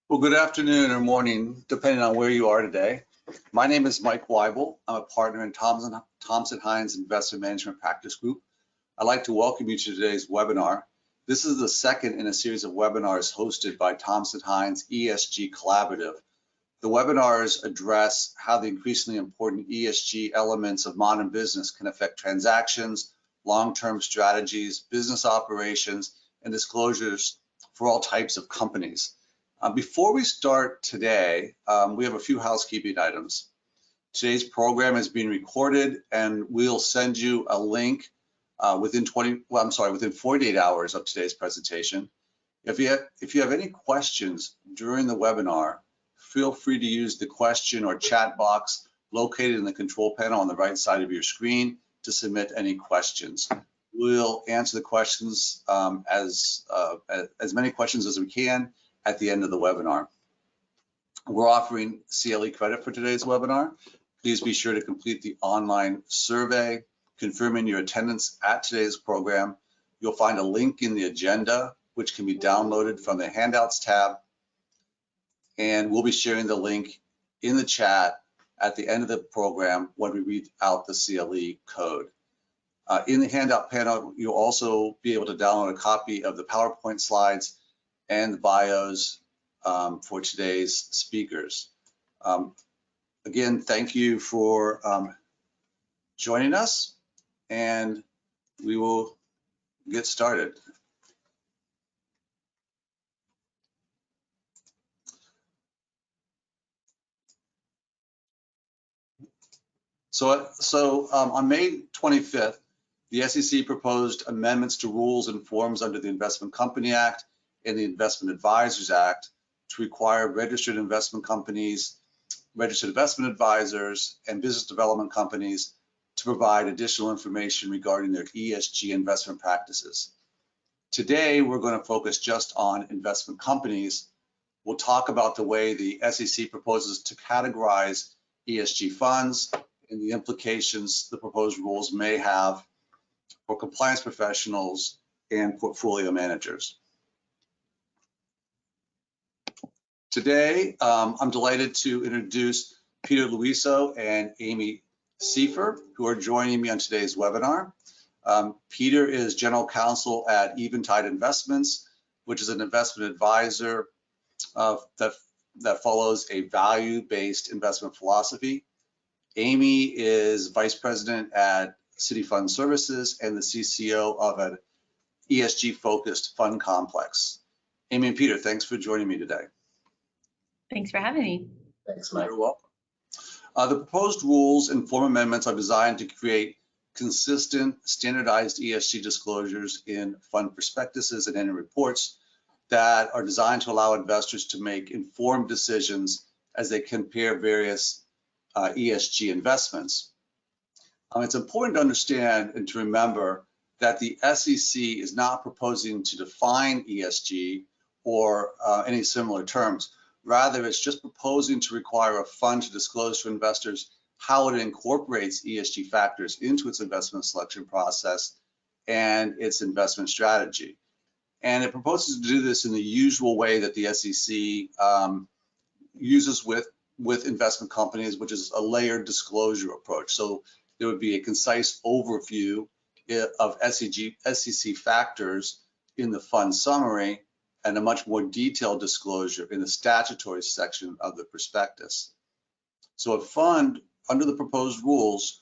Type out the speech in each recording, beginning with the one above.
Well, good afternoon or morning, depending on where you are today. My name is Mike Weibel. I'm a partner in Thompson Hine's Investment Management Practice Group. I'd like to welcome you to today's webinar. This is the second in a series of webinars hosted by Thompson Hine's ESG Collaborative. The webinars address how the increasingly important ESG elements of modern business can affect transactions, long-term strategies, business operations, and disclosures for all types of companies. Before we start today, we have a few housekeeping items. Today's program is being recorded, and we'll send you a link within 48 hours of today's presentation. If you have any questions during the webinar, feel free to use the question or chat box located in the control panel on the right side of your screen to submit any questions. We'll answer the questions as many questions as we can at the end of the webinar. We're offering CLE credit for today's webinar. Please be sure to complete the online survey confirming your attendance at today's program. You'll find a link in the agenda, which can be downloaded from the handouts tab. And we'll be sharing the link in the chat at the end of the program when we read out the CLE code. In the handout panel, you'll also be able to download a copy of the PowerPoint slides and the bios for today's speakers. Again, thank you for joining us, and we will get started. So on May 25th, the SEC proposed amendments to rules and forms under the Investment Company Act and the Investment Advisors Act to require registered investment companies, registered investment advisors, and business development companies to provide additional information regarding their ESG investment practices. Today, we're going to focus just on investment companies. We'll talk about the way the SEC proposes to categorize ESG funds and the implications the proposed rules may have for compliance professionals and portfolio managers. Today, I'm delighted to introduce Peter Luiso and Amy Seifer, who are joining me on today's webinar. Peter is General Counsel at Eventide Investments, which is an investment advisor that follows a value-based investment philosophy. Amy is Vice President at City Fund Services and the CCO of an ESG-focused fund complex. Amy and Peter, thanks for joining me today. Thanks for having me. Thanks, Mike. You're welcome. The proposed rules and form amendments are designed to create consistent, standardized ESG disclosures in fund prospectuses and annual reports that are designed to allow investors to make informed decisions as they compare various ESG investments. It's important to understand and to remember that the SEC is not proposing to define ESG or any similar terms. Rather, it's just proposing to require a fund to disclose to investors how it incorporates ESG factors into its investment selection process and its investment strategy. And it proposes to do this in the usual way that the SEC uses with investment companies, which is a layered disclosure approach. So there would be a concise overview of SEC factors in the fund summary and a much more detailed disclosure in the statutory section of the prospectus. So a fund under the proposed rules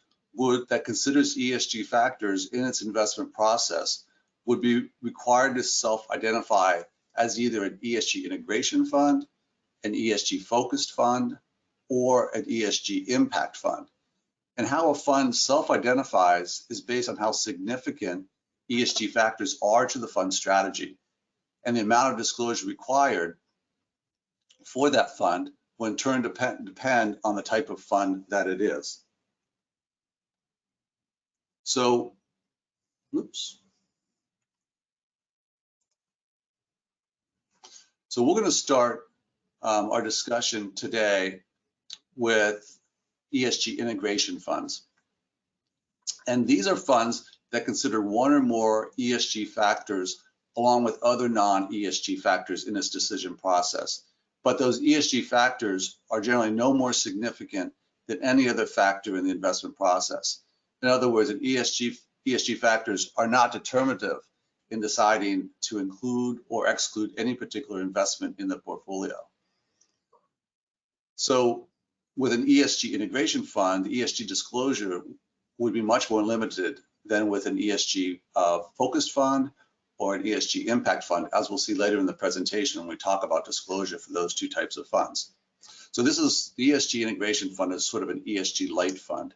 that considers ESG factors in its investment process would be required to self-identify as either an ESG integration fund, an ESG focused fund, or an ESG impact fund. And how a fund self-identifies is based on how significant ESG factors are to the fund strategy, and the amount of disclosure required for that fund will in turn depend on the type of fund that it is. So, So we're going to start our discussion today with ESG integration funds. And these are funds that consider one or more ESG factors along with other non-ESG factors in its decision process. but those ESG factors are generally no more significant than any other factor in the investment process. In other words, ESG factors are not determinative in deciding to include or exclude any particular investment in the portfolio. So with an ESG integration fund, the ESG disclosure would be much more limited than with an ESG focused fund or an ESG impact fund, as we'll see later in the presentation when we talk about disclosure for those two types of funds. So this is the ESG integration fund is sort of an ESG light fund.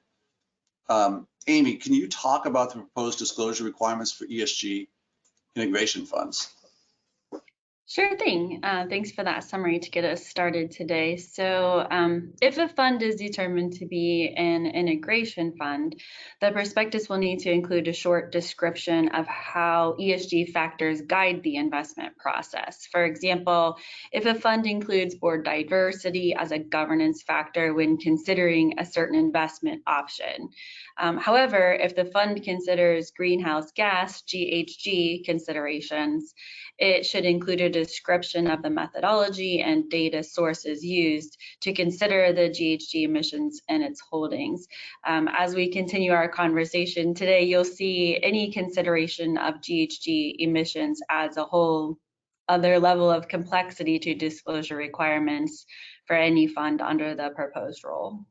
Amy, can you talk about the proposed disclosure requirements for ESG integration funds? Sure thing. Thanks for that summary to get us started today. So if a fund is determined to be an integration fund, the prospectus will need to include a short description of how ESG factors guide the investment process. For example, if a fund includes board diversity as a governance factor when considering a certain investment option. However, if the fund considers greenhouse gas, GHG considerations, it should include a description of the methodology and data sources used to consider the GHG emissions and its holdings. As we continue our conversation today, you'll see any consideration of GHG emissions as a whole other level of complexity to disclosure requirements for any fund under the proposed rule.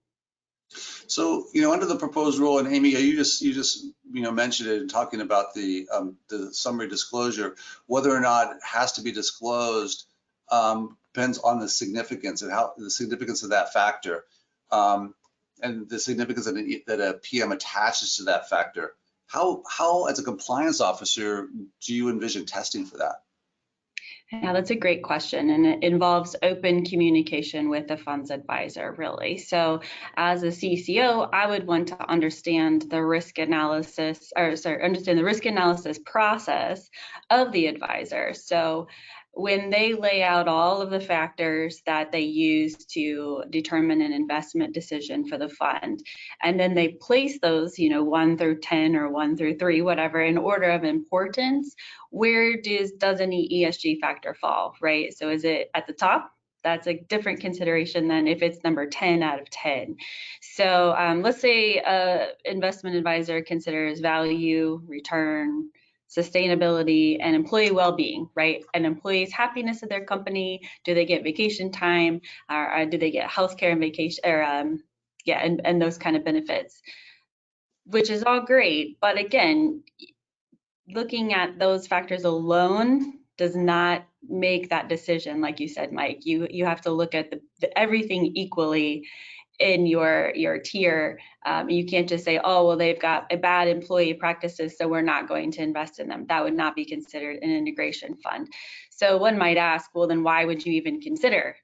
So, under the proposed rule, and Amy, you just mentioned it in talking about the summary disclosure, whether or not it has to be disclosed depends on the significance and how the significance of that factor and the significance that a PM attaches to that factor. How, as a compliance officer, do you envision testing for that? Yeah, that's a great question, and it involves open communication with the fund's advisor, really. So as a CCO, I would want to understand the risk analysis, understand the risk analysis process of the advisor. So when they lay out all of the factors that they use to determine an investment decision for the fund, and then they place those, 1 through 10 or 1 through 3, whatever, in order of importance, where does any ESG factor fall, right? So is it at the top? That's a different consideration than if it's number 10 out of 10. So let's say an investment advisor considers value, return, sustainability, and employee well-being, right? An employee's happiness at their company. Do they get vacation time? Or do they get healthcare and vacation, or and those kind of benefits, which is all great. But again, looking at those factors alone does not make that decision. Like you said, Mike, you have to look at everything equally in your tier. You can't just say, oh, well, they've got a bad employee practices, so we're not going to invest in them. That would not be considered an integration fund. So one might ask, well, then why would you even consider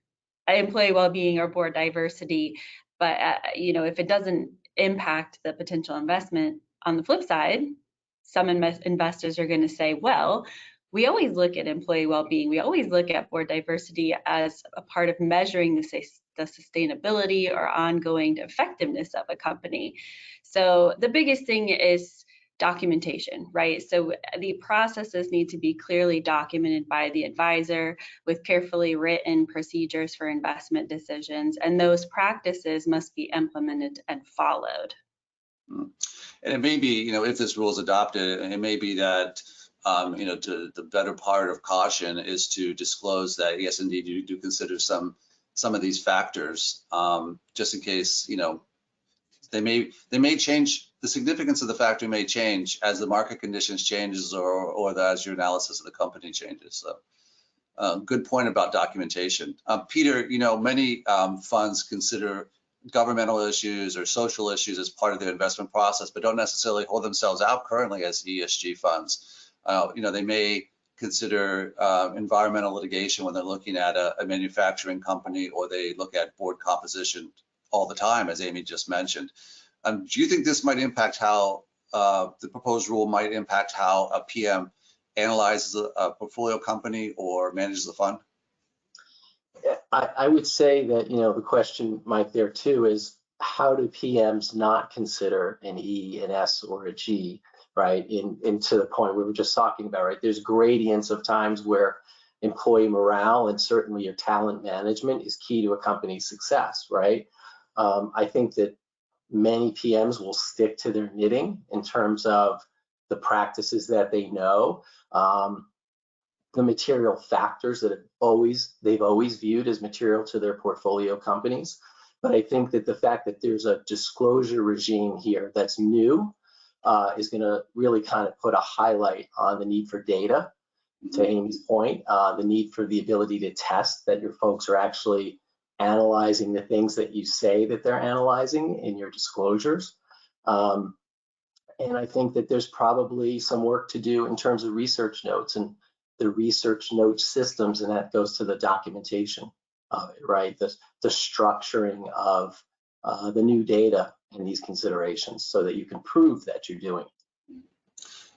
employee well-being or board diversity? But if it doesn't impact the potential investment, on the flip side, some investors are going to say, well, we always look at employee well-being. We always look at board diversity as a part of measuring the sustainability or ongoing effectiveness of a company. So the biggest thing is documentation, right? So the processes need to be clearly documented by the advisor with carefully written procedures for investment decisions, and those practices must be implemented and followed. And it may be, if this rule is adopted, it may be that the better part of caution is to disclose that, yes, indeed, you do consider some of these factors, just in case, they may change. The significance of the factor may change as the market conditions changes or as your analysis of the company changes. So good point about documentation. Peter, many funds consider governmental issues or social issues as part of their investment process, but don't necessarily hold themselves out currently as ESG funds. They may consider environmental litigation when they're looking at a manufacturing company, or they look at board composition all the time, as Amy just mentioned. Do you think this might impact how the proposed rule might impact how a PM analyzes a portfolio company or manages the fund? I would say that, the question, Mike, there too is, how do PMs not consider an E, an S, or a G, right? To the point we were just talking about, right? There's gradients of times where employee morale and certainly your talent management is key to a company's success, right? I think that many PMs will stick to their knitting in terms of the practices that they know, the material factors that they've always viewed as material to their portfolio companies. But I think that the fact that there's a disclosure regime here that's new is going to really kind of put a highlight on the need for data, to Amy's point, the need for the ability to test that your folks are actually analyzing the things that you say that they're analyzing in your disclosures. And I think that there's probably some work to do in terms of research notes and the research note systems, and that goes to the documentation of it, right? The structuring of the new data and these considerations so that you can prove that you're doing it.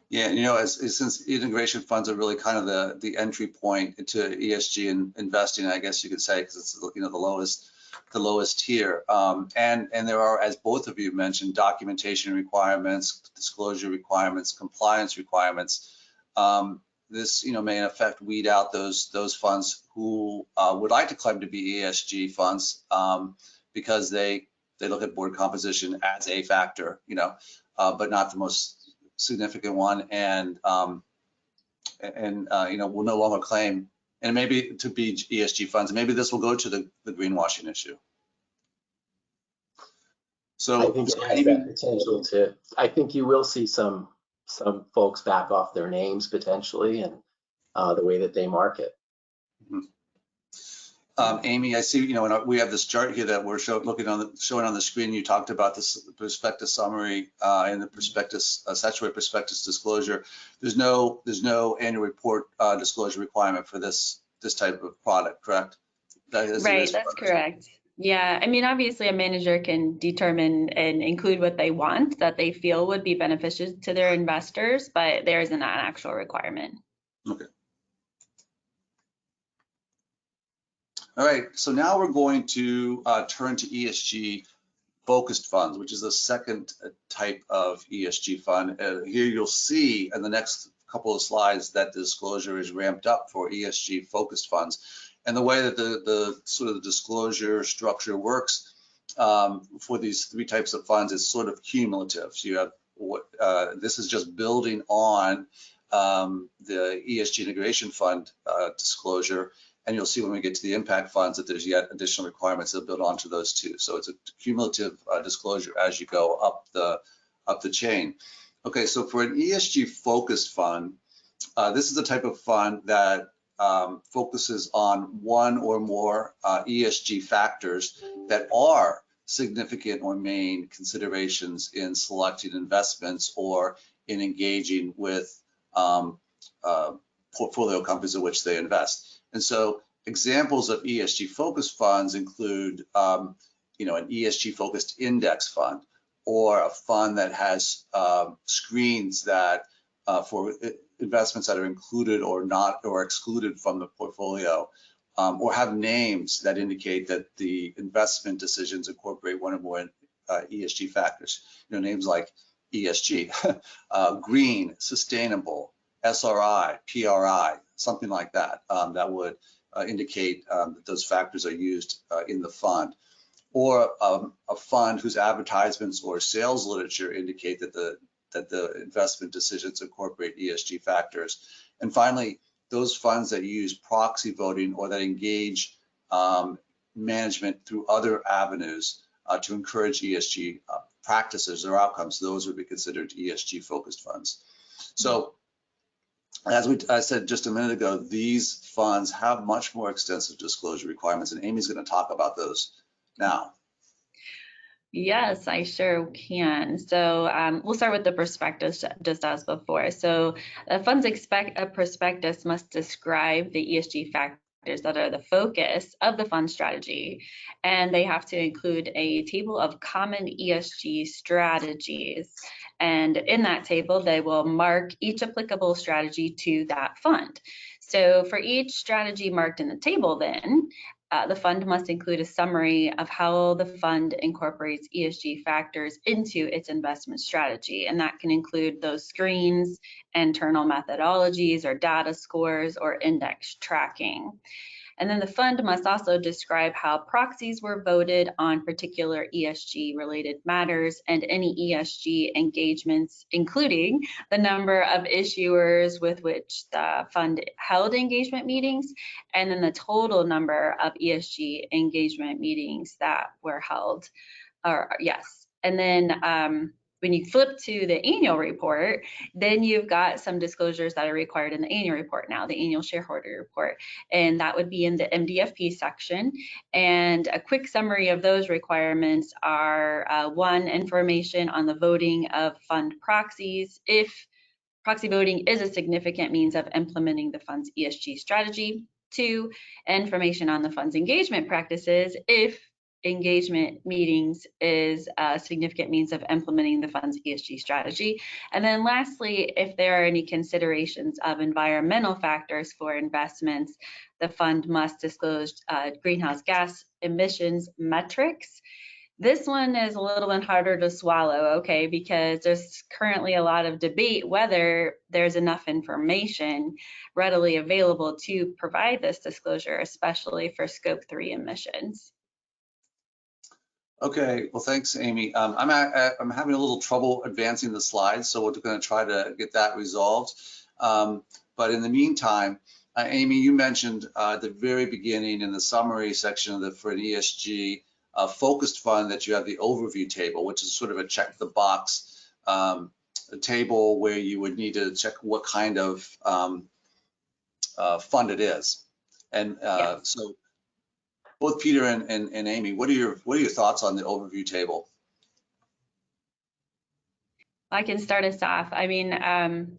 Yeah, you know, since integration funds are really kind of the entry point into ESG and investing, I guess you could say, because it's, you know, the lowest tier. And there are, as both of you mentioned, documentation requirements, disclosure requirements, compliance requirements. This, you know, may in effect weed out those funds who would like to claim to be ESG funds because they look at board composition as a factor, you know, but not the most significant one, and you know, will no longer claim, and maybe to be ESG funds. Maybe this will go to the greenwashing issue. So I think it has that potential to. I think you will see some folks back off their names potentially, and the way that they market. Amy, I see, you know, we have this chart here that we're showing on the screen. You talked about this prospectus summary and the prospectus, statutory prospectus disclosure. There's no annual report disclosure requirement for this type of product, correct? Right, that's correct. Yeah, I mean, obviously a manager can determine and include what they want that they feel would be beneficial to their investors, but there isn't an actual requirement. Okay. All right, so now we're going to turn to ESG focused funds, which is the second type of ESG fund. Here you'll see in the next couple of slides that the disclosure is ramped up for ESG focused funds. And the way that the sort of the disclosure structure works for these three types of funds is sort of cumulative. So you have this is just building on the ESG integration fund disclosure. And you'll see when we get to the impact funds that there's yet additional requirements that build onto those two. So it's a cumulative disclosure as you go up the chain. Okay, so for an ESG focused fund, this is the type of fund that focuses on one or more ESG factors that are significant or main considerations in selecting investments or in engaging with portfolio companies in which they invest. And so examples of ESG focused funds include, you know, an ESG focused index fund, or a fund that has screens that for investments that are included or not or excluded from the portfolio, or have names that indicate that the investment decisions incorporate one or more ESG factors. You know, names like ESG, green, sustainable, SRI, PRI, something like that, that would indicate that those factors are used in the fund. Or a fund whose advertisements or sales literature indicate that the investment decisions incorporate ESG factors. And finally, those funds that use proxy voting or that engage management through other avenues to encourage ESG practices or outcomes, those would be considered ESG focused funds. So as I said just a minute ago, these funds have much more extensive disclosure requirements, and Amy's going to talk about those now. Yes, I sure can. So we'll start with the prospectus just as before. So the funds expect a prospectus must describe the ESG factors that are the focus of the fund strategy, and they have to include a table of common ESG strategies. And in that table, they will mark each applicable strategy to that fund. So for each strategy marked in the table, then the fund must include a summary of how the fund incorporates ESG factors into its investment strategy. And that can include those screens, internal methodologies or data scores or index tracking. And then the fund must also describe how proxies were voted on particular ESG related matters and any ESG engagements, including the number of issuers with which the fund held engagement meetings, and then the total number of ESG engagement meetings that were held, yes. And then when you flip to the annual report, then you've got some disclosures that are required in the annual report now, the annual shareholder report, and that would be in the MDFP section. And a quick summary of those requirements are one, information on the voting of fund proxies, if proxy voting is a significant means of implementing the fund's ESG strategy. Two, information on the fund's engagement practices, if engagement meetings is a significant means of implementing the fund's ESG strategy. And then lastly, if there are any considerations of environmental factors for investments, the fund must disclose greenhouse gas emissions metrics. This one is a little bit harder to swallow, okay, because there's currently a lot of debate whether there's enough information readily available to provide this disclosure, especially for Scope 3 emissions. Okay, well, thanks, Amy. I'm having a little trouble advancing the slides, so we're going to try to get that resolved. But in the meantime, Amy, you mentioned at the very beginning in the summary section for an ESG focused fund that you have the overview table, which is sort of a check the box table where you would need to check what kind of fund it is. And so both Peter and Amy, what are your thoughts on the overview table? I can start us off. I mean,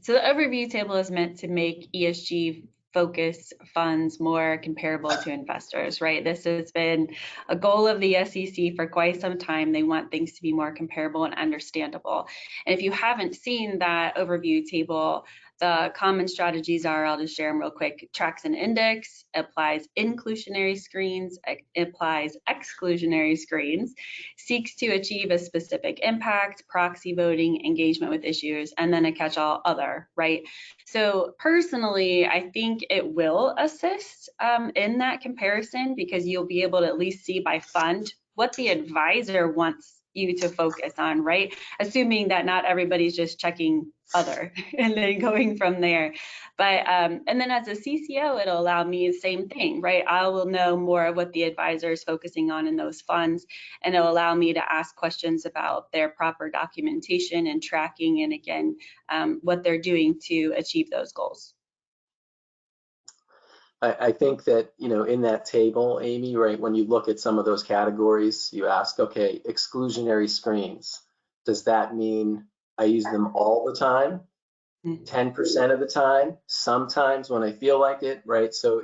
so the overview table is meant to make ESG focused funds more comparable to investors, right? This has been a goal of the SEC for quite some time. They want things to be more comparable and understandable. And if you haven't seen that overview table, the common strategies are, I'll just share them real quick, tracks an index, applies inclusionary screens, applies exclusionary screens, seeks to achieve a specific impact, proxy voting, engagement with issuers, and then a catch-all other, right? So personally, I think it will assist in that comparison because you'll be able to at least see by fund what the advisor wants you to focus on, right? Assuming that not everybody's just checking other and then going from there. But and then as a CCO, it'll allow me the same thing, right? I will know more of what the advisor is focusing on in those funds, and it'll allow me to ask questions about their proper documentation and tracking, and again, what they're doing to achieve those goals. I think that, you know, in that table, Amy, right, when you look at some of those categories, you ask, okay, exclusionary screens, does that mean I use them all the time, 10% of the time, sometimes when I feel like it, right? So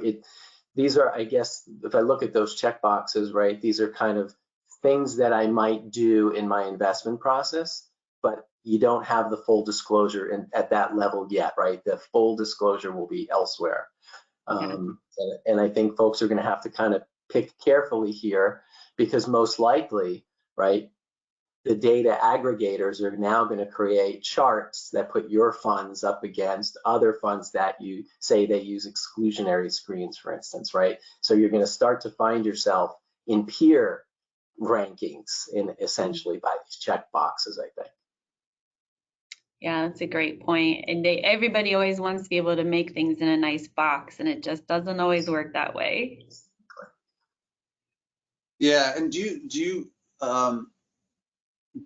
these are, I guess, if I look at those check boxes, right, these are kind of things that I might do in my investment process, but you don't have the full disclosure at that level yet, right? The full disclosure will be elsewhere. And I think folks are going to have to kind of pick carefully here, because most likely, right, the data aggregators are now going to create charts that put your funds up against other funds that you say they use exclusionary screens, for instance, right? So you're going to start to find yourself in peer rankings essentially by these check boxes, I think. Yeah, that's a great point. And everybody always wants to be able to make things in a nice box, and it just doesn't always work that way. Yeah, and do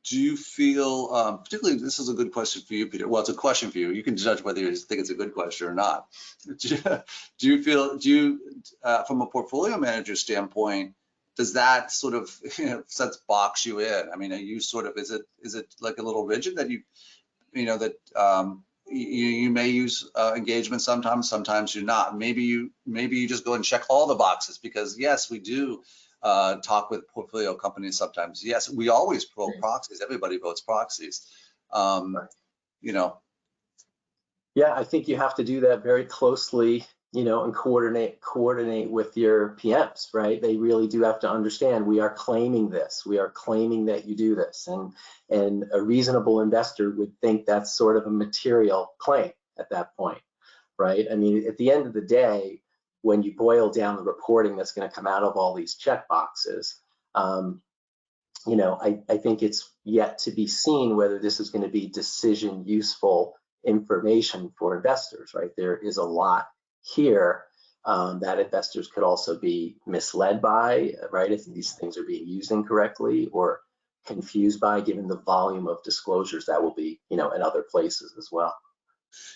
you feel, particularly, this is a good question for you, Peter. Well, it's a question for you. You can judge whether you think it's a good question or not. Do you feel, from a portfolio manager standpoint, does that sort of, sense box you in? I mean, are you sort of, is it like a little rigid that you may use engagement sometimes you're not. Maybe you just go and check all the boxes, because yes, we do talk with portfolio companies sometimes. Yes, we always pro proxies. Everybody votes proxies. Yeah, I think you have to do that very closely, and coordinate with your PMs, right? They really do have to understand, we are claiming this, we are claiming that you do this, and a reasonable investor would think that's sort of a material claim at that point, right? I mean, at the end of the day, when you boil down the reporting that's going to come out of all these check boxes, I think it's yet to be seen whether this is going to be decision useful information for investors, right? There is a lot here that investors could also be misled by, right? If these things are being used incorrectly or confused by, given the volume of disclosures that will be, in other places as well.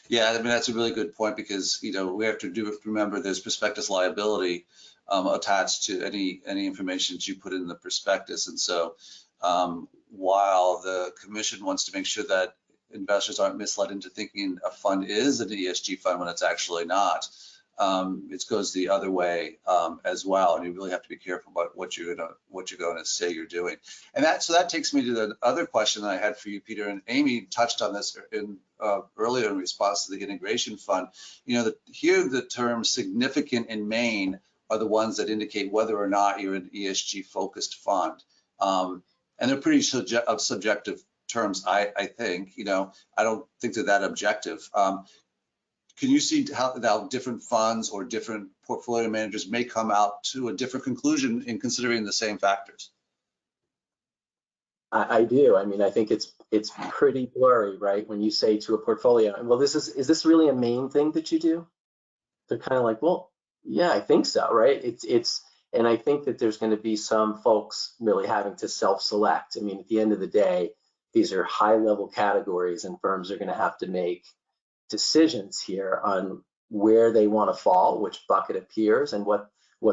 Yeah, I mean, that's a really good point, because, we have to remember there's prospectus liability attached to any information that you put in the prospectus. And so while the commission wants to make sure that investors aren't misled into thinking a fund is an ESG fund when it's actually not, it goes the other way as well. And you really have to be careful about what you're going to say you're doing. And so that takes me to the other question that I had for you, Peter, and Amy touched on this earlier in response to the integration fund. Here the terms significant and main are the ones that indicate whether or not you're an ESG focused fund. And they're pretty subjective terms, I think. I don't think they're that objective. Can you see how different funds or different portfolio managers may come out to a different conclusion in considering the same factors? I do. I mean, I think it's pretty blurry, right? When you say to a portfolio, well, is this really a main thing that you do? They're kind of like, well, yeah, I think so, right? And I think that there's going to be some folks really having to self-select. I mean, at the end of the day, these are high-level categories, and firms are going to have to make decisions here on where they want to fall, which bucket appears, and what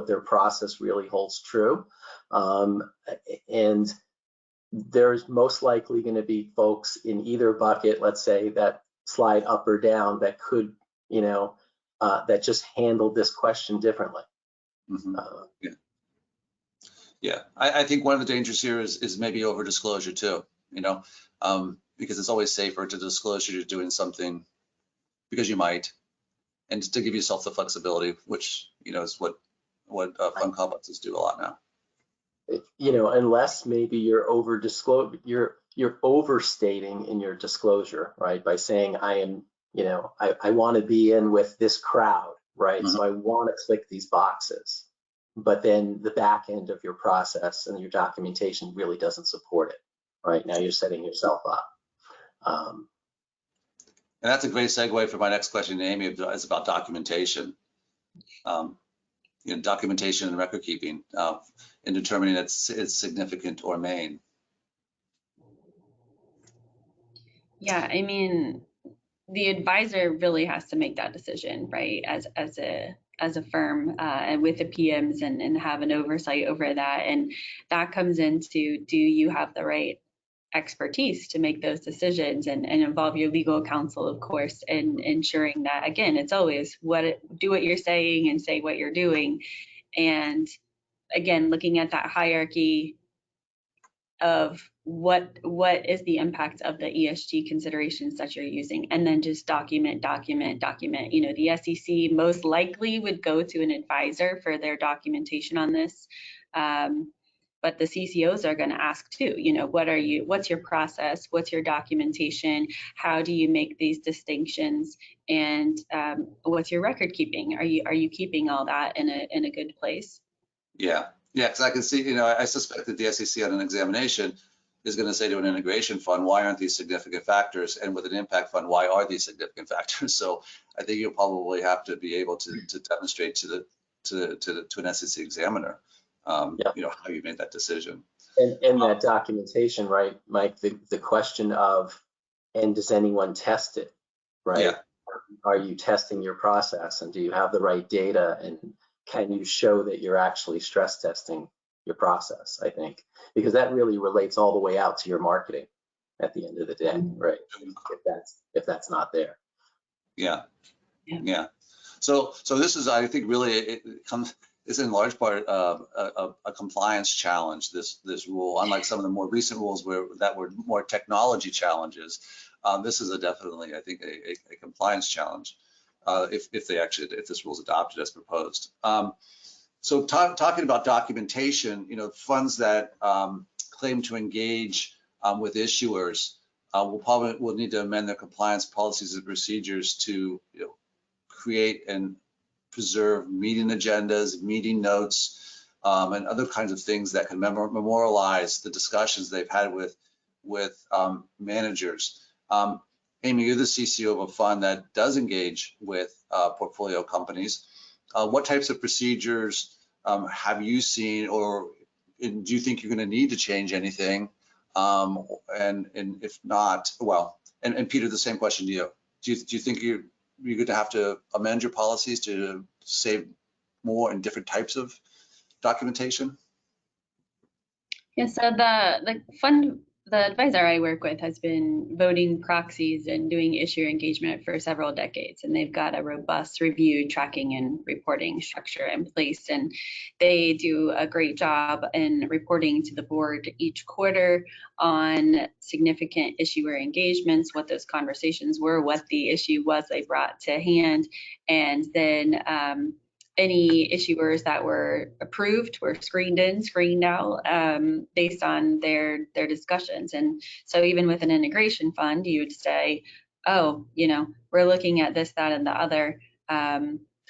their process really holds true. And there's most likely going to be folks in either bucket, let's say, that slide up or down, that could, that just handle this question differently. Mm-hmm. Yeah. I think one of the dangers here is maybe over disclosure too, because it's always safer to disclose you're doing something because you might, and to give yourself the flexibility, which is what fund complexes do a lot now. Unless maybe you're you're overstating in your disclosure, right? By saying I am, I want to be in with this crowd, right? Mm-hmm. So I want to click these boxes, but then the back end of your process and your documentation really doesn't support it, right? Now you're setting yourself up. And that's a great segue for my next question, Amy, is about documentation. Documentation and record keeping in determining its significant or main. Yeah, I mean, the advisor really has to make that decision, right? As a firm and with the PMs and have an oversight over that. And that comes into, do you have the right expertise to make those decisions, and involve your legal counsel, of course, and ensuring that, again, it's always do what you're saying and say what you're doing. And again, looking at that hierarchy of what is the impact of the ESG considerations that you're using, and then just document. The SEC most likely would go to an advisor for their documentation on this. But the CCOs are going to ask too, what's your process? What's your documentation? How do you make these distinctions? And what's your record keeping? Are you keeping all that in a good place? Yeah, because I can see, I suspect that the SEC on an examination is going to say to an integration fund, why aren't these significant factors? And with an impact fund, why are these significant factors? So I think you'll probably have to be able to demonstrate to an SEC examiner how you made that decision. And that documentation, right, Mike, the question of, and does anyone test it, right? Yeah. Are you testing your process, and do you have the right data, and can you show that you're actually stress testing your process, I think, because that really relates all the way out to your marketing at the end of the day, right? If that's not there. Yeah. So this is, I think, really is in large part a compliance challenge. This rule, unlike some of the more recent rules that were more technology challenges, this is definitely, I think, a compliance challenge. if this rule is adopted as proposed. So talking about documentation, funds that claim to engage with issuers will need to amend their compliance policies and procedures to create and preserve meeting agendas, meeting notes, and other kinds of things that can memorialize the discussions they've had with managers. Amy, you're the CCO of a fund that does engage with portfolio companies. What types of procedures have you seen, or do you think you're going to need to change anything? And if not, well, and Peter, the same question to you. Do you think you're going to have to amend your policies to save more in different types of documentation? Yeah, so the advisor I work with has been voting proxies and doing issuer engagement for several decades, and they've got a robust review, tracking, and reporting structure in place. And they do a great job in reporting to the board each quarter on significant issuer engagements, what those conversations were, what the issue was they brought to hand, and then any issuers that were approved were screened in, screened out based on their discussions. And so even with an integration fund, you would say, oh, we're looking at this, that, and the other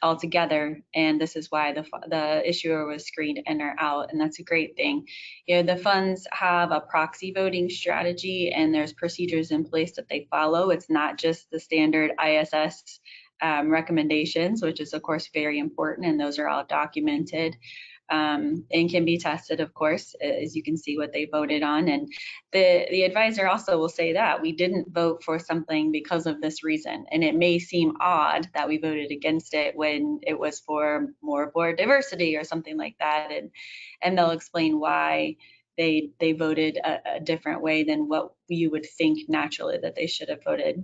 all together, and this is why the issuer was screened in or out, and that's a great thing. The funds have a proxy voting strategy, and there's procedures in place that they follow. It's not just the standard ISS recommendations, which is of course very important, and those are all documented and can be tested, of course, as you can see what they voted on. And the advisor also will say that we didn't vote for something because of this reason, and it may seem odd that we voted against it when it was for more board diversity or something like that, and they'll explain why they voted a different way than what you would think naturally that they should have voted.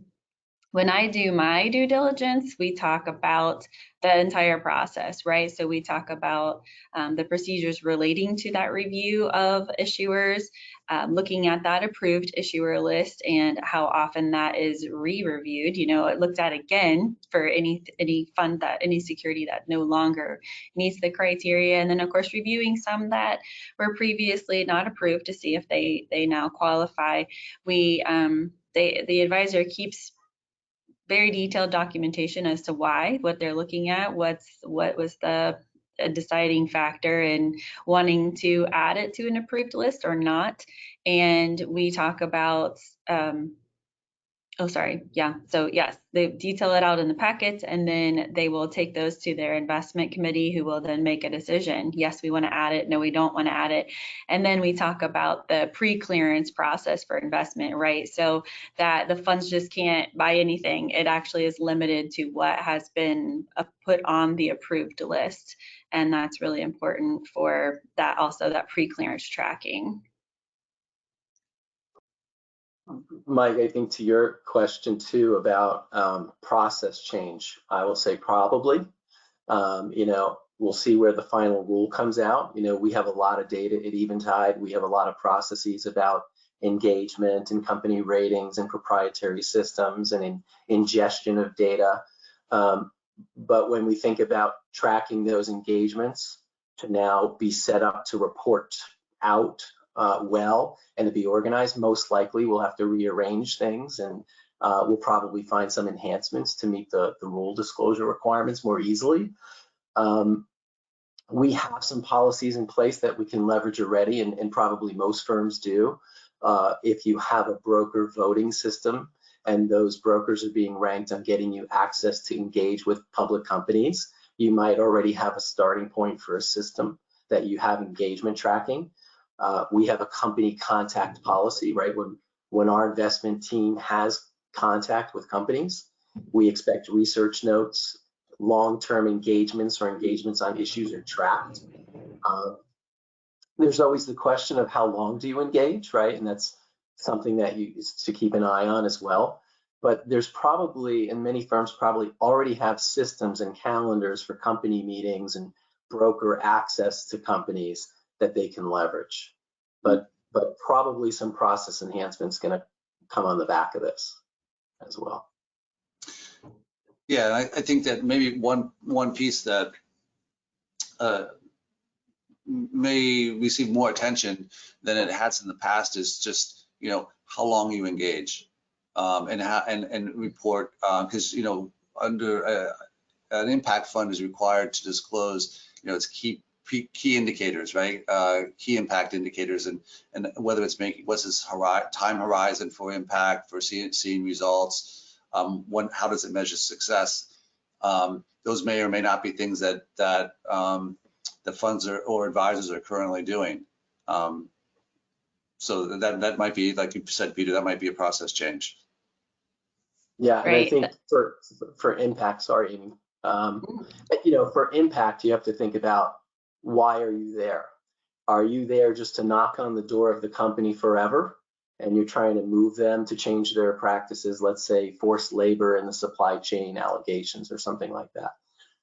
When I do my due diligence, we talk about the entire process, right? So we talk about the procedures relating to that review of issuers, looking at that approved issuer list and how often that is re-reviewed. It looked at again for any fund any security that no longer meets the criteria, and then of course reviewing some that were previously not approved to see if they now qualify. The advisor keeps very detailed documentation as to what they're looking at, what was the deciding factor in wanting to add it to an approved list or not. And we talk about so yes, they detail it out in the packet, and then they will take those to their investment committee, who will then make a decision. Yes, we want to add it. No, we don't want to add it. And then we talk about the pre-clearance process for investment, right? So that the funds just can't buy anything. It actually is limited to what has been put on the approved list. And that's really important for that, also that pre-clearance tracking. Mike, I think to your question too about process change, I will say probably. We'll see where the final rule comes out. We have a lot of data at Eventide. We have a lot of processes about engagement and company ratings and proprietary systems and ingestion of data. But when we think about tracking those engagements to now be set up to report out well and to be organized, most likely we'll have to rearrange things, and we'll probably find some enhancements to meet the rule disclosure requirements more easily. We have some policies in place that we can leverage already, and probably most firms do. If you have a broker voting system and those brokers are being ranked on getting you access to engage with public companies, you might already have a starting point for a system that you have engagement tracking. We have a company contact policy, right? When our investment team has contact with companies, we expect research notes, long-term engagements or engagements on issues are tracked. There's always the question of how long do you engage, right? And that's something that is to keep an eye on as well. But there's probably, and many firms probably already have systems and calendars for company meetings and broker access to companies that they can leverage. But probably some process enhancements going to come on the back of this as well. Yeah, and I think that maybe one piece that may receive more attention than it has in the past is just, how long you engage, and report, because, under an impact fund is required to disclose, its key indicators, right? Key impact indicators, and whether it's what's its time horizon for impact, for seeing results, how does it measure success? Those may or may not be things that the funds or advisors are currently doing. So that might be, like you said, Peter, that might be a process change. Yeah, and Right. I think for impact, sorry, Amy, for impact, you have to think about, why are you there? Are you there just to knock on the door of the company forever, and you're trying to move them to change their practices, let's say forced labor in the supply chain allegations or something like that?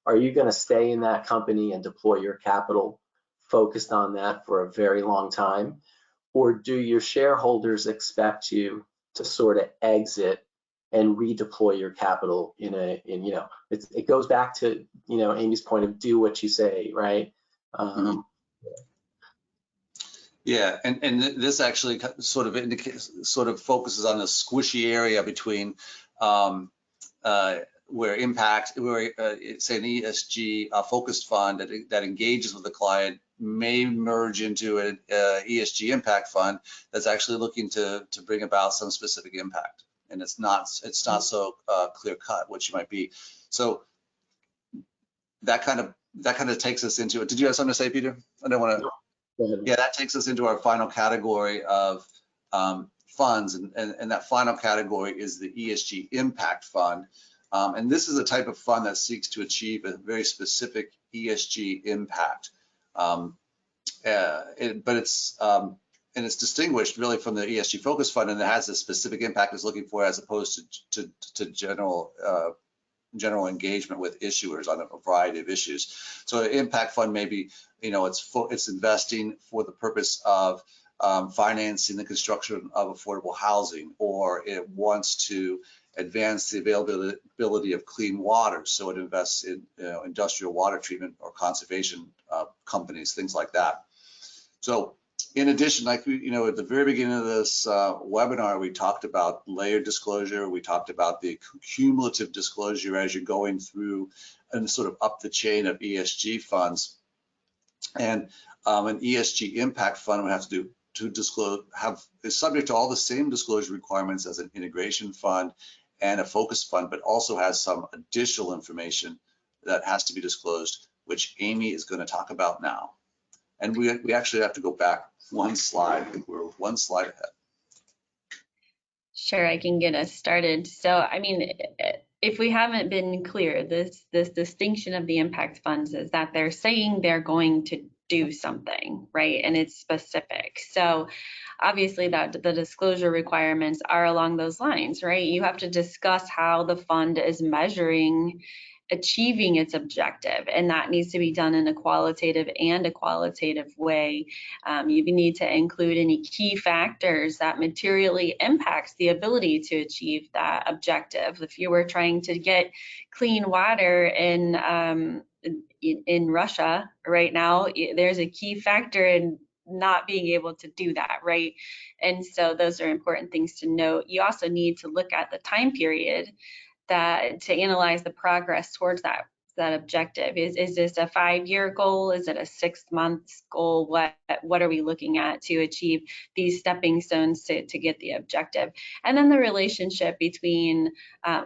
Are you going to stay in that company and deploy your capital focused on that for a very long time? Or do your shareholders expect you to sort of exit and redeploy your capital it goes back to, Amy's point of do what you say, right? Yeah, and this actually sort of focuses on the squishy area between where say an ESG focused fund that engages with the client may merge into an ESG impact fund that's actually looking to bring about some specific impact, and it's not so clear cut what you might be. So that kind of takes us into it. Did you have something to say, Peter? I don't want to. Yeah, that takes us into our final category of funds, and that final category is the ESG impact fund. And this is a type of fund that seeks to achieve a very specific ESG impact. But it's distinguished really from the ESG focused fund, and it has a specific impact it's looking for, as opposed to general engagement with issuers on a variety of issues. So an impact fund maybe, it's investing for the purpose of financing the construction of affordable housing, or it wants to advance the availability of clean water, so it invests in industrial water treatment or conservation companies, things like that. So in addition, like at the very beginning of this webinar, we talked about layered disclosure. We talked about the cumulative disclosure as you're going through and sort of up the chain of ESG funds. And an ESG impact fund would have to disclose, is subject to all the same disclosure requirements as an integration fund and a focus fund, but also has some additional information that has to be disclosed, which Amy is going to talk about now. And we actually have to go back one slide. I think we're one slide ahead. Sure, I can get us started. So, I mean, if we haven't been clear, this distinction of the impact funds is that they're saying they're going to do something, right? And it's specific. So obviously that the disclosure requirements are along those lines, right? You have to discuss how the fund is measuring achieving its objective, and that needs to be done in a qualitative and a qualitative way. You need to include any key factors that materially impacts the ability to achieve that objective. If you were trying to get clean water in Russia right now, there's a key factor in not being able to do that, right? And so those are important things to note. You also need to look at the time period to analyze the progress towards that objective. Is this a 5-year goal? Is it a 6 months goal? What are we looking at to achieve these stepping stones to get the objective? And then the relationship between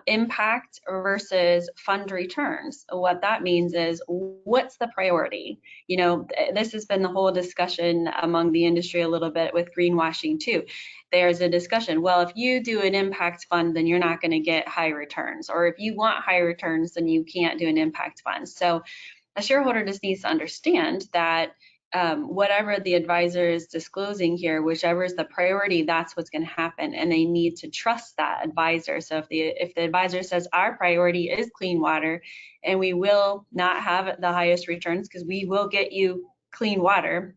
impact versus fund returns. What that means is, what's the priority? This has been the whole discussion among the industry a little bit with greenwashing too. There's a discussion, well, if you do an impact fund, then you're not going to get high returns. Or if you want high returns, then you can't do an impact fund. So a shareholder just needs to understand that whatever the advisor is disclosing here, whichever is the priority, that's what's going to happen. And they need to trust that advisor. So if the advisor says our priority is clean water, and we will not have the highest returns because we will get you clean water,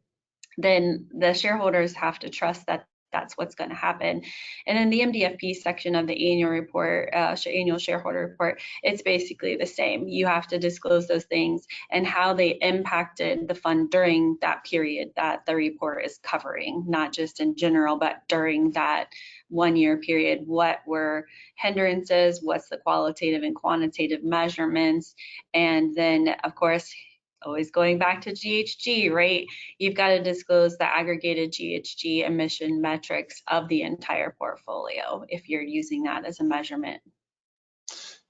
then the shareholders have to trust that that's what's going to happen. And in the MDFP section of the annual report, annual shareholder report, it's basically the same. You have to disclose those things and how they impacted the fund during that period that the report is covering, not just in general, but during that 1 year period. What were hindrances? What's the qualitative and quantitative measurements? And then, of course, always going back to GHG, right? You've got to disclose the aggregated GHG emission metrics of the entire portfolio if you're using that as a measurement.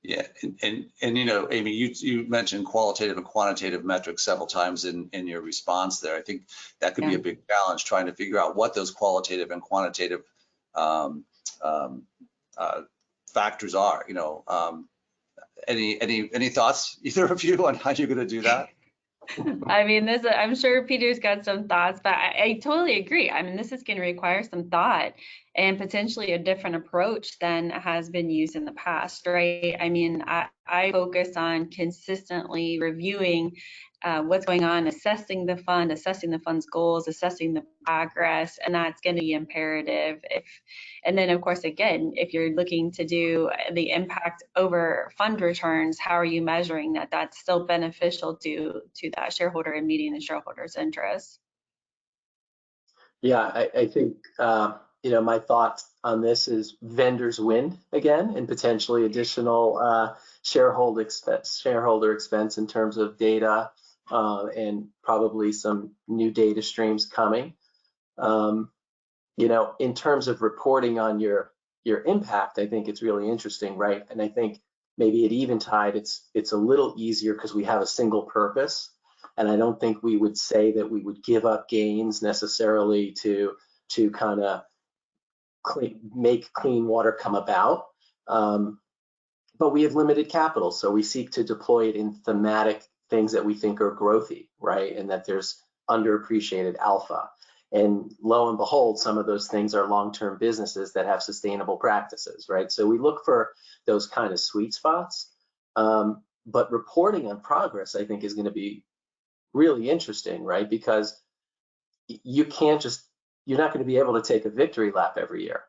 Yeah, and you know, Amy, you mentioned qualitative and quantitative metrics several times in your response there. I think that could be a big challenge, trying to figure out what those qualitative and quantitative factors are. You know, any thoughts, either of you, on how you're going to do that? I mean, I'm sure Peter's got some thoughts, but I totally agree. I mean, this is going to require some thought and potentially a different approach than has been used in the past, right? I mean, I focus on consistently reviewing what's going on, assessing the fund's goals, assessing the progress, and that's going to be imperative. And then, of course, again, if you're looking to do the impact over fund returns, how are you measuring that that's still beneficial to that shareholder and meeting the shareholders' interests? Yeah, I think you know, my thoughts on this is vendors win again, and potentially additional shareholder expense in terms of data, and probably some new data streams coming. You know, in terms of reporting on your impact, I think it's really interesting, right? And I think maybe at Eventide, it's a little easier because we have a single purpose, and I don't think we would say that we would give up gains necessarily to kind of make clean water come about. But we have limited capital, so we seek to deploy it in thematic things that we think are growthy, right? And that there's underappreciated alpha. And lo and behold, some of those things are long-term businesses that have sustainable practices, right? So we look for those kind of sweet spots. But reporting on progress, I think, is going to be really interesting, right? Because you're not going to be able to take a victory lap every year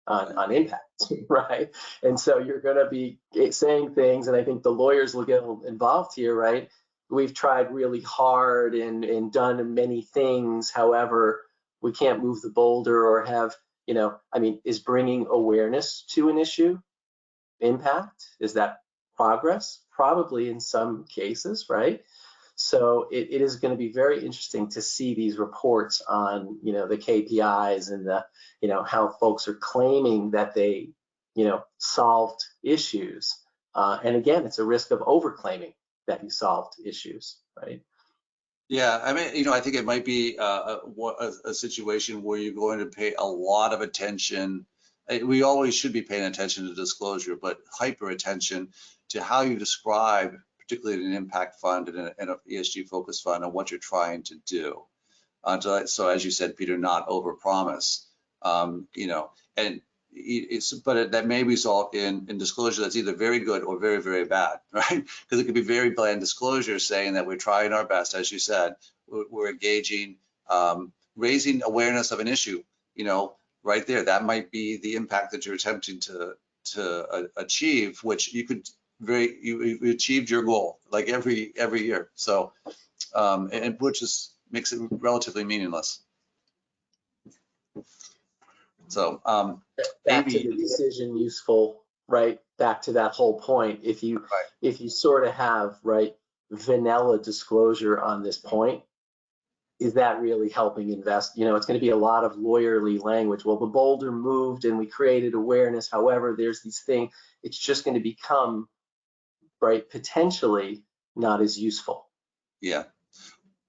on impact, right? And so you're going to be saying things, and I think the lawyers will get involved here, right? We've tried really hard and done many things. However, we can't move the boulder or have, you know, I mean, is bringing awareness to an issue impact? Is that progress? Probably in some cases, right? So it is going to be very interesting to see these reports on, you know, the KPIs and the, you know, how folks are claiming that they, you know, solved issues. And again, it's a risk of overclaiming that you solved issues, right? Yeah, I mean, you know, I think it might be a situation where you're going to pay a lot of attention. We always should be paying attention to disclosure, but hyper attention to how you describe, particularly in an impact fund and an ESG focused fund, and what you're trying to do. So as you said, Peter, not overpromise. You know, and that may result in disclosure that's either very good or very, very bad, right? Because it could be very bland disclosure saying that we're trying our best, as you said, we're engaging, raising awareness of an issue, you know, right there. That might be the impact that you're attempting to achieve, which you could you achieved your goal like every year. So, and which makes it relatively meaningless. So back to the decision useful, right? Back to that whole point. If you sort of have, right, vanilla disclosure on this point, is that really helping invest? You know, it's going to be a lot of lawyerly language. Well, the boulder moved and we created awareness. However, there's these things. It's just going to become, right, potentially not as useful. Yeah.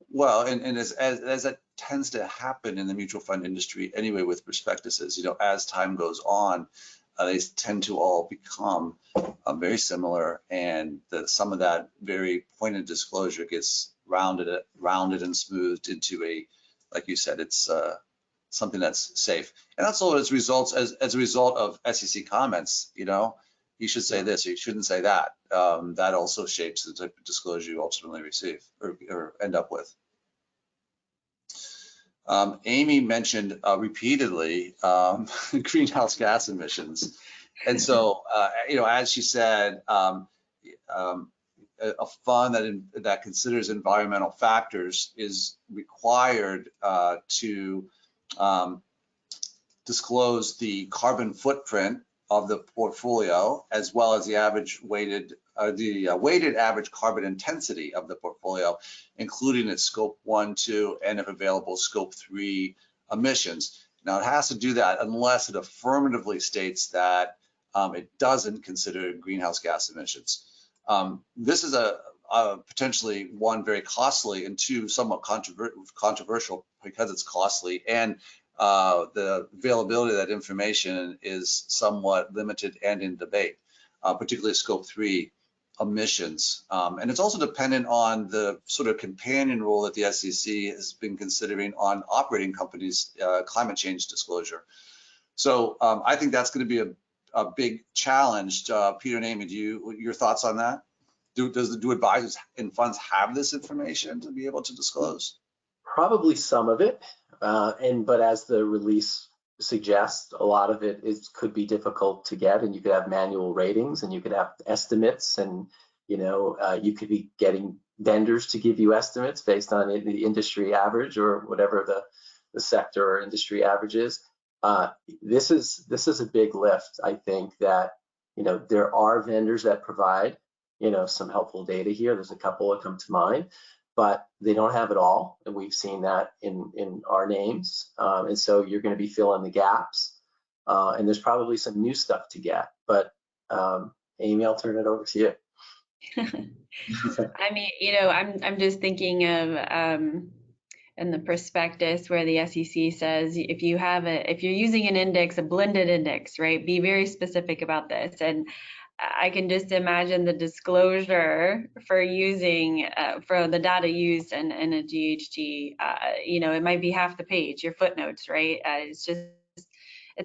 Well, and as that tends to happen in the mutual fund industry anyway with prospectuses, you know, as time goes on, they tend to all become very similar, and some of that very pointed disclosure gets rounded and smoothed into a, like you said, it's something that's safe. And also as a result of SEC comments, you know, you should say this, you shouldn't say that. That also shapes the type of disclosure you ultimately receive or end up with. Amy mentioned repeatedly greenhouse gas emissions. And so, as she said, a fund that considers environmental factors is required to disclose the carbon footprint of the portfolio, as well as the weighted average carbon intensity of the portfolio, including its scope 1, 2, and if available, scope 3 emissions. Now, it has to do that unless it affirmatively states that it doesn't consider greenhouse gas emissions. This is a potentially, one, very costly, and two, somewhat controversial because it's costly, and the availability of that information is somewhat limited and in debate, particularly scope 3 emissions. And it's also dependent on the sort of companion role that the SEC has been considering on operating companies' climate change disclosure. So I think that's going to be a big challenge. Peter and Amy, your thoughts on that? Do advisors and funds have this information to be able to disclose? Probably some of it, but as the release suggests, a lot of it could be difficult to get, and you could have manual ratings, and you could have estimates, and you could be getting vendors to give you estimates based on the industry average or whatever the sector or industry average is. This is a big lift. I think that there are vendors that provide some helpful data here. There's a couple that come to mind, but they don't have it all, and we've seen that in our names. And so you're going to be filling the gaps, and there's probably some new stuff to get. But Amy, I'll turn it over to you. I mean, I'm just thinking of in the prospectus where the SEC says if you're using an index, a blended index, right? Be very specific about this. And I can just imagine the disclosure for using for the data used in a GHG. It might be half the page, your footnotes, right? It's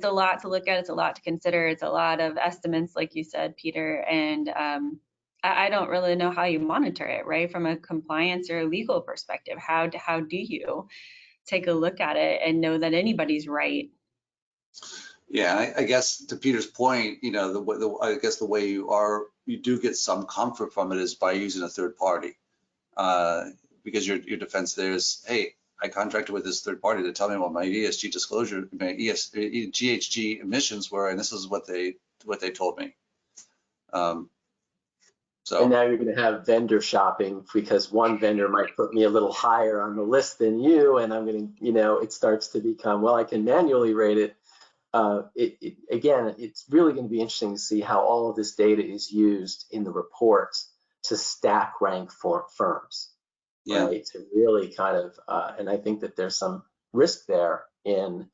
a lot to look at. It's a lot to consider. It's a lot of estimates, like you said, Peter. And I don't really know how you monitor it, right? From a compliance or a legal perspective, how do you take a look at it and know that anybody's right? Yeah, I guess to Peter's point, I guess the way you do get some comfort from it is by using a third party, because your defense there is, hey, I contracted with this third party to tell me what my ESG disclosure, my GHG emissions were, and this is what they told me. And now you're going to have vendor shopping, because one vendor might put me a little higher on the list than you, and I'm going to, it starts to become, well, I can manually rate it. Again, it's really going to be interesting to see how all of this data is used in the reports to stack rank for firms, right? To really kind of, and I think that there's some risk there in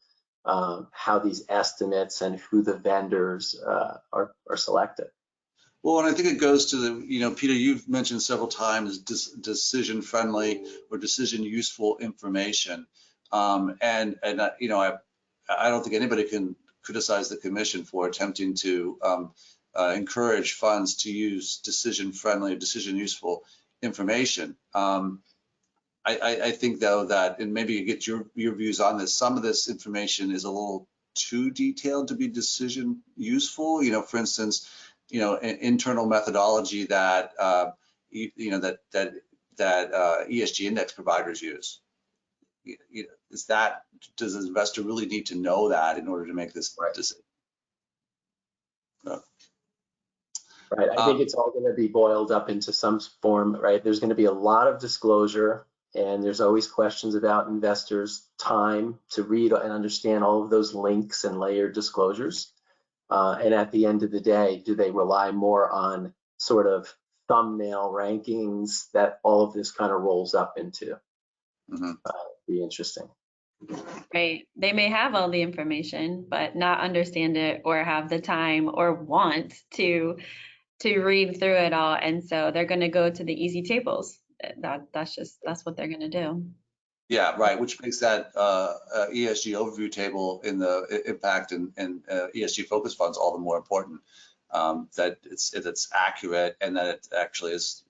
how these estimates and who the vendors are selected. Well, and I think it goes to the, Peter, you've mentioned several times decision friendly or decision useful information. I don't think anybody can criticize the commission for attempting to encourage funds to use decision-friendly, decision-useful information. I think, though, that, and maybe you get your views on this, some of this information is a little too detailed to be decision useful. For instance, internal methodology that ESG index providers use. Does the investor really need to know that in order to make this decision? Right. I think it's all going to be boiled up into some form, right? There's going to be a lot of disclosure, and there's always questions about investors' time to read and understand all of those links and layered disclosures. And at the end of the day, do they rely more on sort of thumbnail rankings that all of this kind of rolls up into? Be interesting. Right. They may have all the information, but not understand it or have the time or want to read through it all. And so they're going to go to the easy tables. That's what they're going to do. Yeah, right. Which makes that ESG overview table in the impact and ESG focus funds all the more important. That it's accurate and that it actually is,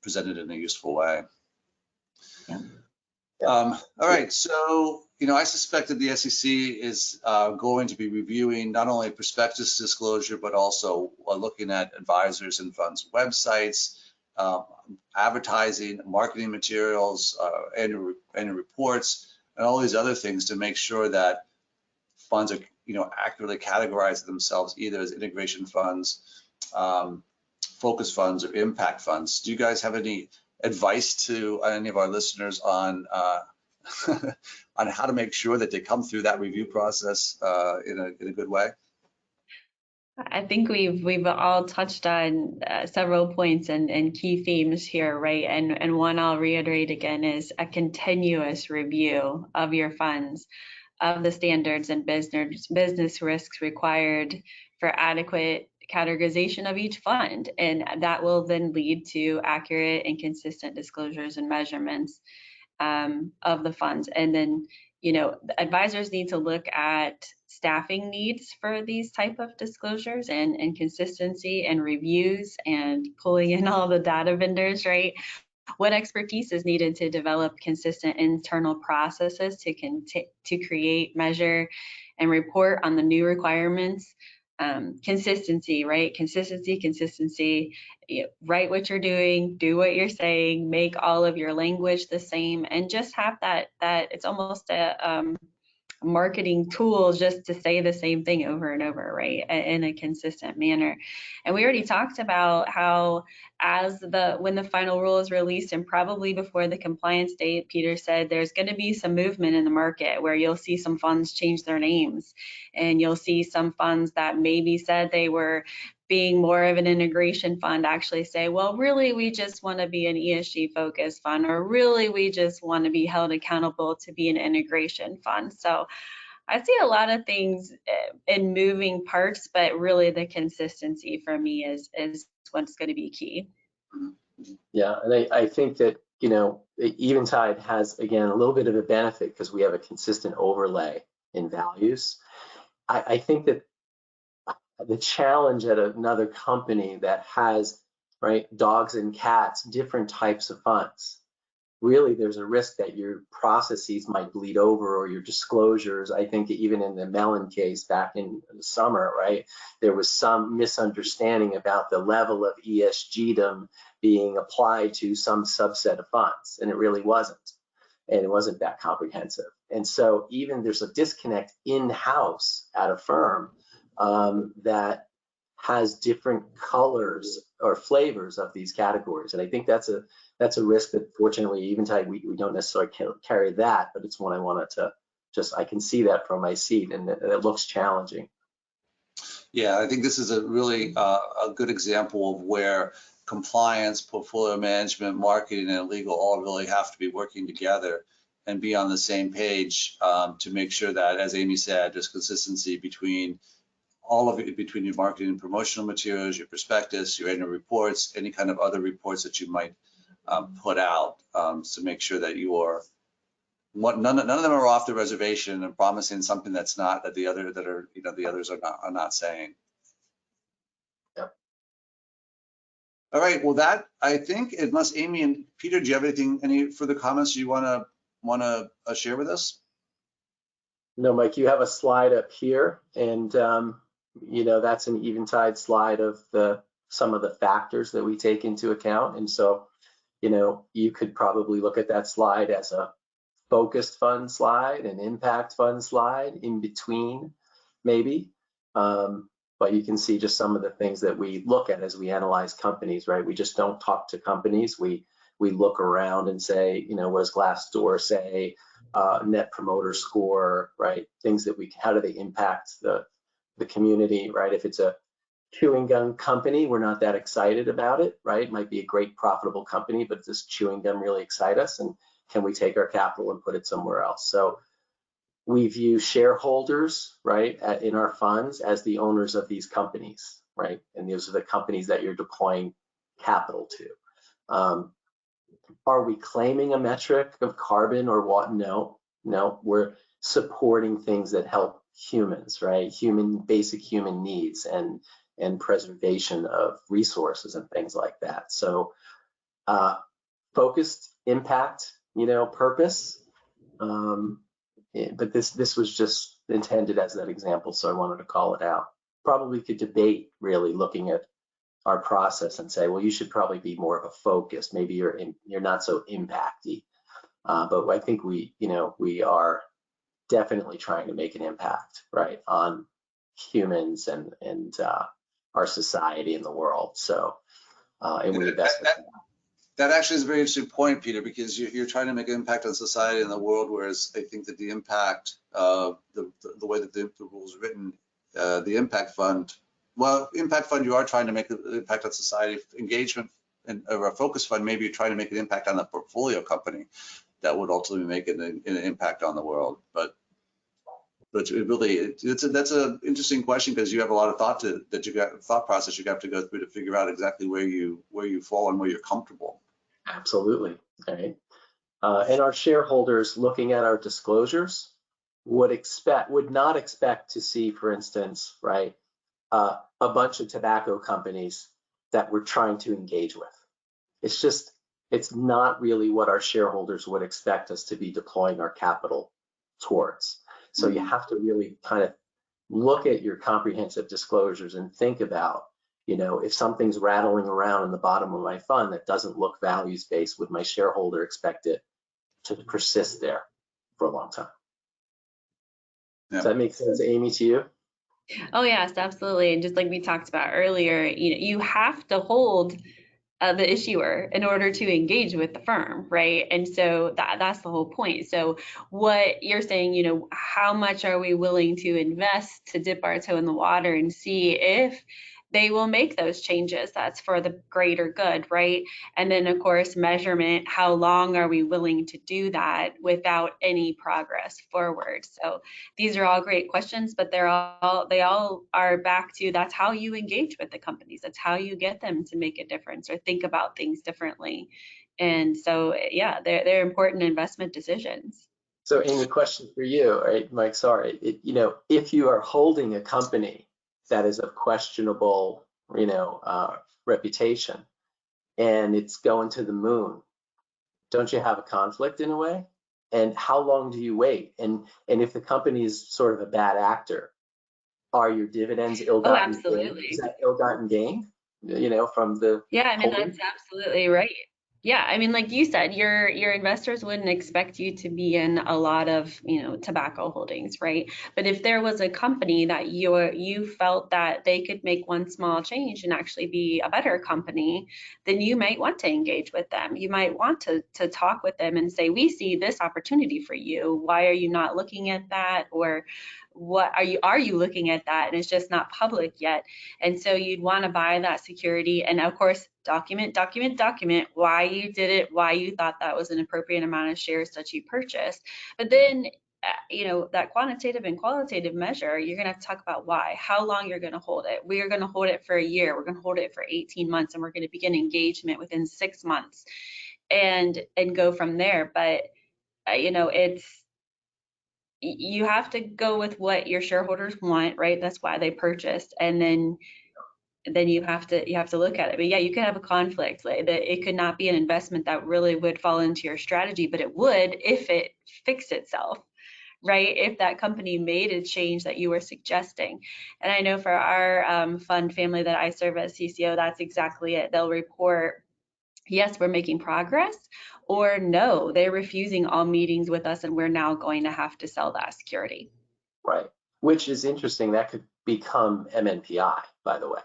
presented in a useful way. Yeah. All right, so I suspect that the SEC is going to be reviewing not only prospectus disclosure, but also looking at advisors and funds websites, advertising, marketing materials, annual reports, and all these other things to make sure that funds are accurately categorizing themselves either as integration funds, focus funds, or impact funds. Do you guys have any advice to any of our listeners on on how to make sure that they come through that review process in a good way? I think we've all touched on several points and key themes here, right? And one I'll reiterate again is a continuous review of your funds, of the standards and business risks required for adequate categorization of each fund, and that will then lead to accurate and consistent disclosures and measurements of the funds. And then advisors need to look at staffing needs for these type of disclosures and consistency and reviews and pulling in all the data vendors, right? What expertise is needed to develop consistent internal processes to create, measure, and report on the new requirements? Consistency, right? Consistency. Write what you're doing, do what you're saying, make all of your language the same, and just have that it's almost a marketing tool just to say the same thing over and over, right, in a consistent manner. And we already talked about how when the final rule is released and probably before the compliance date, Peter said there's going to be some movement in the market where you'll see some funds change their names, and you'll see some funds that maybe said they were being more of an integration fund actually say, well, really, we just want to be an ESG focused fund, or really, we just want to be held accountable to be an integration fund. So I see a lot of things in moving parts, but really the consistency for me is what's going to be key. Yeah, and I think that, Eventide has, again, a little bit of a benefit because we have a consistent overlay in values. I think that the challenge at another company that has, right, dogs and cats, different types of funds, really there's a risk that your processes might bleed over or your disclosures. I think even in the Mellon case back in the summer, right, there was some misunderstanding about the level of ESG-dom being applied to some subset of funds, and it really wasn't. And it wasn't that comprehensive. And so even there's a disconnect in-house at a firm that has different colors or flavors of these categories. And I think that's a risk that fortunately Eventide, we don't necessarily carry that, but it's one I wanted to I can see that from my seat, and it looks challenging. Yeah, I think this is a really a good example of where compliance, portfolio management, marketing, and legal all really have to be working together and be on the same page to make sure that, as Amy said, there's consistency between all of it, between your marketing and promotional materials, your prospectus, your annual reports, any kind of other reports that you might put out to make sure that you are none of them are off the reservation and promising something that's not, that the others are not saying. Yep. All right. Well, that, I think, unless Amy and Peter, do you have any further comments you want to share with us? No, Mike, you have a slide up here, and that's an Eventide slide of some of the factors that we take into account. And so, you could probably look at that slide as a focused fund slide, an impact fund slide in between, maybe. But you can see just some of the things that we look at as we analyze companies, right? We just don't talk to companies. We look around and say, what does Glassdoor say? Net promoter score, right? Things that how do they impact the community, right? If it's a chewing gum company, we're not that excited about it, right? It might be a great profitable company, but does chewing gum really excite us? And can we take our capital and put it somewhere else? So we view shareholders, right, in our funds as the owners of these companies, right? And those are the companies that you're deploying capital to. Are we claiming a metric of carbon or what? No, we're supporting things that help humans, right? Basic human needs and preservation of resources and things like that. So focused impact, purpose, But this was just intended as that example, so I wanted to call it out. Probably could debate really looking at our process and say, well, you should probably be more of a focus. Maybe you're not so impacty. But I think we are definitely trying to make an impact, right, on humans and our society and the world. So, and we invest. That actually is a very interesting point, Peter, because you're trying to make an impact on society and the world, whereas I think that the impact, the way that the rules are written, the impact fund, you are trying to make an impact on society. Engagement or a focus fund, maybe you're trying to make an impact on the portfolio company that would ultimately make an impact on the world. But that's an interesting question, because you have a lot of thought process you have to go through to figure out exactly where you fall and where you're comfortable. Absolutely. Right. And our shareholders, looking at our disclosures, would not expect to see, for instance, right, a bunch of tobacco companies that we're trying to engage with. It's not really what our shareholders would expect us to be deploying our capital towards. So you have to really kind of look at your comprehensive disclosures and think about, if something's rattling around in the bottom of my fund that doesn't look values-based, would my shareholder expect it to persist there for a long time? Yeah. Does that make sense, Amy, to you? Oh, yes, absolutely. And just like we talked about earlier, you have to hold the issuer in order to engage with the firm, right? And so that's the whole point. So what you're saying, how much are we willing to invest to dip our toe in the water and see if they will make those changes that's for the greater good, right? And then of course, measurement, how long are we willing to do that without any progress forward? So these are all great questions, but they all are back to, that's how you engage with the companies. That's how you get them to make a difference or think about things differently. And so, yeah, they're important investment decisions. So Amy, question for you, right, Mike, sorry, if you are holding a company that is of questionable, reputation, and it's going to the moon, don't you have a conflict in a way? And how long do you wait? And if the company is sort of a bad actor, are your dividends ill-gotten? Oh, absolutely. Is that ill-gotten gain? From the that's absolutely right. Yeah, I mean, like you said, your investors wouldn't expect you to be in a lot of, tobacco holdings, right? But if there was a company that you felt that they could make one small change and actually be a better company, then you might want to engage with them. You might want to talk with them and say, we see this opportunity for you. Why are you not looking at that? Or what are you looking at that? And it's just not public yet. And so you'd want to buy that security, and of course, document why you did it, why you thought that was an appropriate amount of shares that you purchased. But then, that quantitative and qualitative measure, you're going to have to talk about why, how long you're going to hold it. We are going to hold it for a year. We're going to hold it for 18 months, and we're going to begin engagement within 6 months and go from there. But, you have to go with what your shareholders want, right? That's why they purchased. And then you have to look at it. But yeah, you could have a conflict. Like that, it could not be an investment that really would fall into your strategy, but it would if it fixed itself, right? If that company made a change that you were suggesting. And I know for our fund family that I serve as CCO, that's exactly it. They'll report, yes, we're making progress, or no, they're refusing all meetings with us and we're now going to have to sell that security. Right, which is interesting. That could become MNPI, by the way.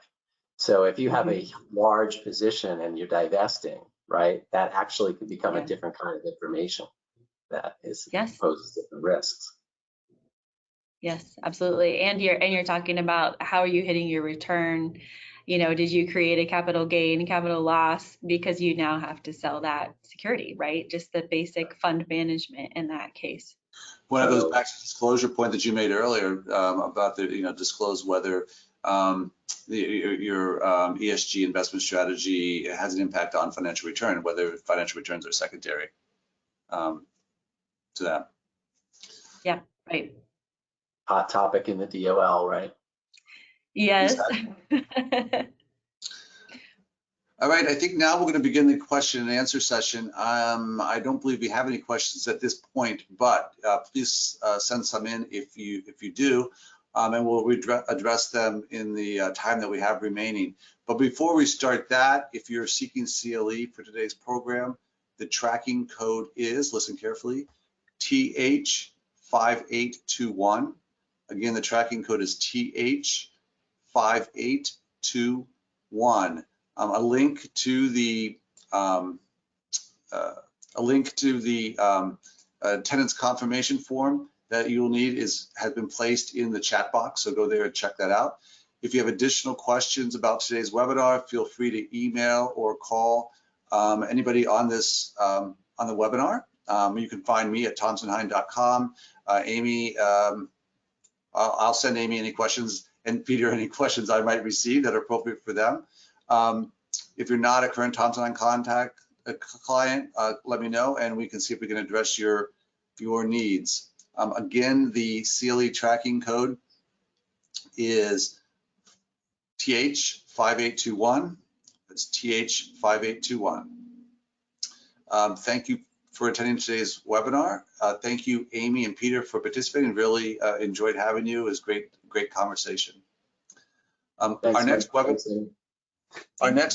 So if you have a large position and you're divesting, right, that actually could become a different kind of information that poses different risks. Yes, absolutely. And you're talking about how are you hitting your return? Did you create a capital gain, capital loss because you now have to sell that security, right? Just the basic fund management in that case. One of those back to disclosure point that you made earlier about the disclose whether your ESG investment strategy has an impact on financial return, whether financial returns are secondary to that. Yeah, right. Hot topic in the DOL, right? Yes. All right, I think now we're going to begin the question and answer session. I don't believe we have any questions at this point, but please send some in if you do, and we'll address them in the time that we have remaining. But before we start that, if you're seeking CLE for today's program, the tracking code is, listen carefully, TH5821. Again, the tracking code is TH5821. A link to the tenant's confirmation form that you'll need has been placed in the chat box, so go there and check that out. If you have additional questions about today's webinar, feel free to email or call anybody on this on the webinar. You can find me at thompsonhine.com. Amy, I'll send Amy any questions, and Peter any questions I might receive that are appropriate for them. If you're not a current Thompson Hine client, let me know, and we can see if we can address your needs. Again, the CLE tracking code is TH5821. It's TH5821. Thank you for attending today's webinar. Thank you, Amy and Peter, for participating. Really enjoyed having you. It was great conversation. Our next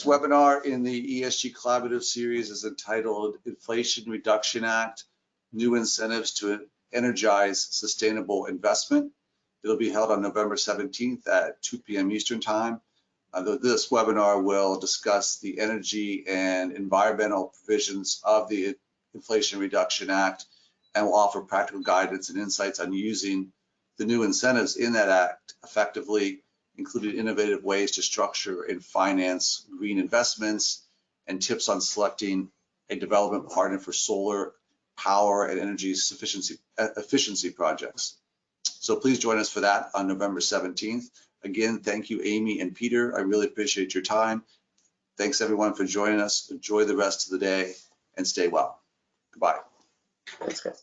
webinar in the ESG Collaborative series is entitled Inflation Reduction Act, New Incentives to Energize Sustainable Investment. It'll be held on November 17th at 2 p.m. Eastern Time. This webinar will discuss the energy and environmental provisions of the Inflation Reduction Act and will offer practical guidance and insights on using the new incentives in that act effectively, including innovative ways to structure and finance green investments and tips on selecting a development partner for solar power and energy efficiency projects. So please join us for that on November 17th. Again, thank you, Amy and Peter. I really appreciate your time. Thanks everyone for joining us. Enjoy the rest of the day and stay well. Goodbye. Thanks, guys.